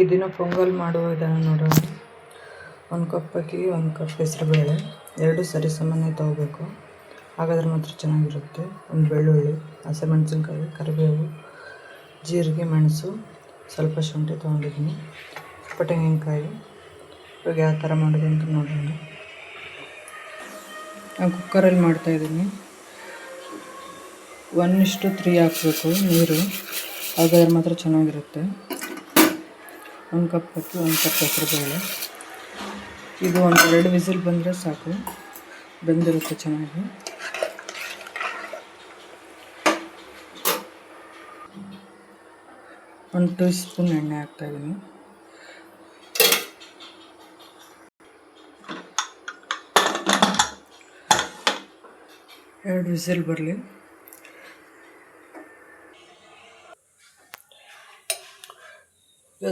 ಈ ದಿನ ಪೊಂಗಲ್ ಮಾಡುವ ವಿಧಾನ ನೋಡೋಣ. 1 ಕಪ್ ಅಕ್ಕಿ, 1 ಕಪ್ ಹೆಸರುಬೇಳೆ, 2 ಸರಿಸಮಾನ ತಗೋಬೇಕು. ಹಾಗಾದ್ರೆ ಮಾತ್ರ ಚೆನ್ನಾಗಿರುತ್ತೆ. 1 ಬೆಳ್ಳುಳ್ಳಿ, ಹಸಿಮೆಣಸಿನ್ಕಾಯಿ, ಕರಿಬೇವು, ಜೀರಿಗೆ, ಮೆಣಸು, ಸ್ವಲ್ಪ ಶುಂಠಿ ತೊಗೊಂಡಿದ್ದೀನಿ, ಸ್ವಲ್ಪ ತೆಂಗಿನಕಾಯಿ. ಇವಾಗ ಯಾವ ಥರ ಮಾಡೋದು ಅಂತ ನೋಡೋಣ. ನಾನು ಕುಕ್ಕರಲ್ಲಿ ಮಾಡ್ತಾಯಿದ್ದೀನಿ. 1:3 ಹಾಕಬೇಕು ನೀರು, ಹಾಗಾದ್ರೆ ಮಾತ್ರ ಚೆನ್ನಾಗಿರುತ್ತೆ. 1 ಕಪ್ ಅಕ್ಕಿ, 1 ಕಪ್ ಹೆಸರುಬೇಳೆ. ಇದು 1-2 ವಿಸಿಲ್ ಬಂದರೆ ಸಾಕು, ಬೆಂದಿರುತ್ತೆ ಚೆನ್ನಾಗಿ. ಒಂದು 2 ಸ್ಪೂನ್ ಎಣ್ಣೆ ಹಾಕ್ತಾಯಿದ್ದೀನಿ. ಎರಡು ವಿಸಿಲ್ ಬರಲಿ.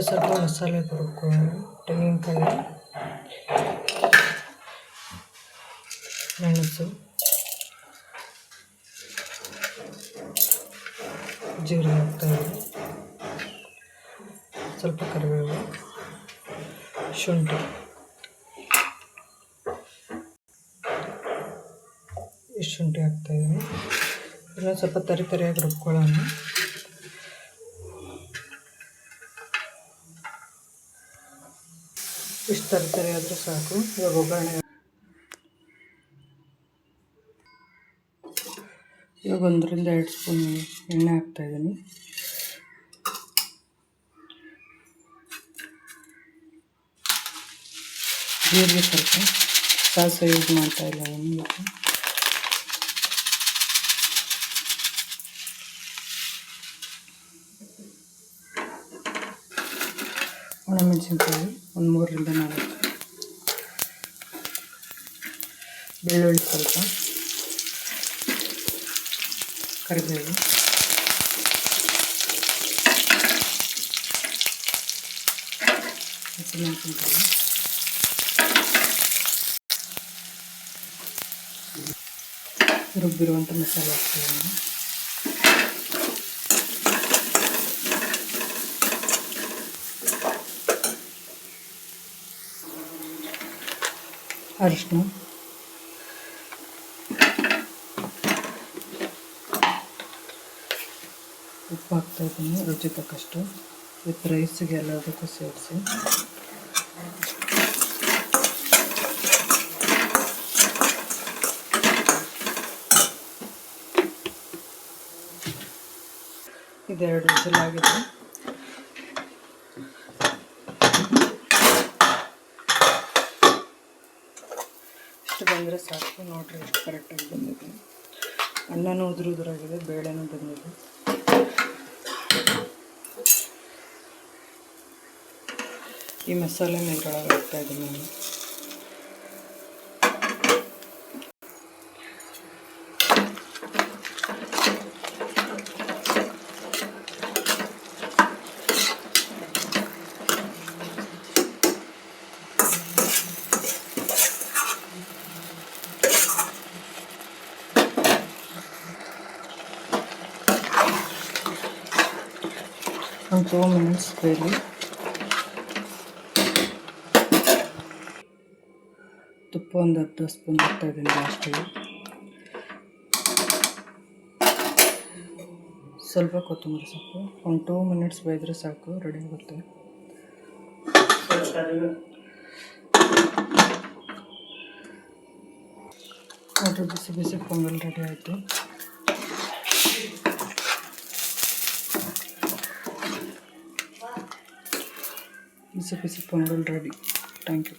ಸ್ವಲ್ಪ ಮಸಾಲೆ ಹುರ್ಕೊಳ್ಳೋಣ. ತೆಂಗಿನಕಾಯಿ, ಮೆಣಸು, ಜೀರಿಗೆ ಹಾಕ್ತಾಯಿದ್ದೀನಿ, ಸ್ವಲ್ಪ ಕರಿಬೇವು, ಶುಂಠಿ, ಶುಂಠಿ ಹಾಕ್ತಾಯಿದ್ದೀನಿ. ಇದನ್ನ ಸ್ವಲ್ಪ ತರಿಯಾಗಿ ರುಬ್ಕೊಳ್ಳೋಣ. ಇಷ್ಟು ತರಿ ಆದರೆ ಸಾಕು. ಇವಾಗ ಒಗ್ಗರಣೆ. ಇವಾಗ 1-2 ಸ್ಪೂನ್ ಎಣ್ಣೆ ಹಾಕ್ತಾಯಿದ್ದೀನಿ. ಜೀರಿಗೆ, ಸ್ವಲ್ಪ ಸಾಸಿವೆ ಯೂಸ್ ಮಾಡ್ತಾಯಿಲ್ಲ ನಾನು. ಒಣಮೆಣಸಿನ್ಕಾಯಿ 3-4, ಬೆಳ್ಳುಳ್ಳಿ ಸ್ವಲ್ಪ, ಕರಿಬೇವು, ಹಸಿಮೆಣಸಿನ್ಕಾಯಿ, ರುಬ್ಬಿರುವಂಥ ಮಸಾಲೆ ಹಾಕ್ತಾಯಿದ್ದೀನಿ. ಅರಿಶಿನ, ಉಪ್ಪು ಹಾಕ್ತಾಯಿದ್ದೀನಿ ರುಚಿ ತಕ್ಕಷ್ಟು. ವಿತ್ ರೈಸಿಗೆ ಎಲ್ಲದಕ್ಕೂ ಸೇರಿಸಿ. ಇದೆರಡು ವಿಸಿಲ್ ಆಗಿದೆ. ಇಷ್ಟು ಬಂದರೆ ಸಾಕು. ನೋಡಿರಿ ಎಷ್ಟು ಕರೆಕ್ಟಾಗಿ ಬಂದಿದೆ. ಅನ್ನನೂ ಉದುರಾಗಿದೆ, ಬೇಳೆನೂ ಬಂದಿದೆ. ಈ ಮಸಾಲೆನ ಇದ್ರೊಳಗೆ ಹಾಕ್ತಾಯಿದ್ದೀನಿ ನಾನು. ಒಂದು 2 ಮಿನಿಟ್ಸ್ ಬೇಯಲಿ. ತುಪ್ಪ ಒಂದು 10 ಸ್ಪೂನ್ ಹಾಕ್ತಾಯಿದ್ದೀನಿ ಲಾಸ್ಟಿಗೆ. ಸ್ವಲ್ಪ ಕೊತ್ತಂಬರಿ ಸೊಪ್ಪು. ಒಂದು 2 ಮಿನಿಟ್ಸ್ ಬೇಯಿದ್ರೆ ಸಾಕು, ರೆಡಿ ಆಗುತ್ತೆ. ನೋಡ್ರಿ, ಬಿಸಿ ಬಿಸಿ ಪೊಂಗಲ್ ರೆಡಿ ಆಯಿತು. ಬಿಸಿ ಬಿಸಿ ಪೊಂಗಲ್ ರೆಡಿ. Thank you.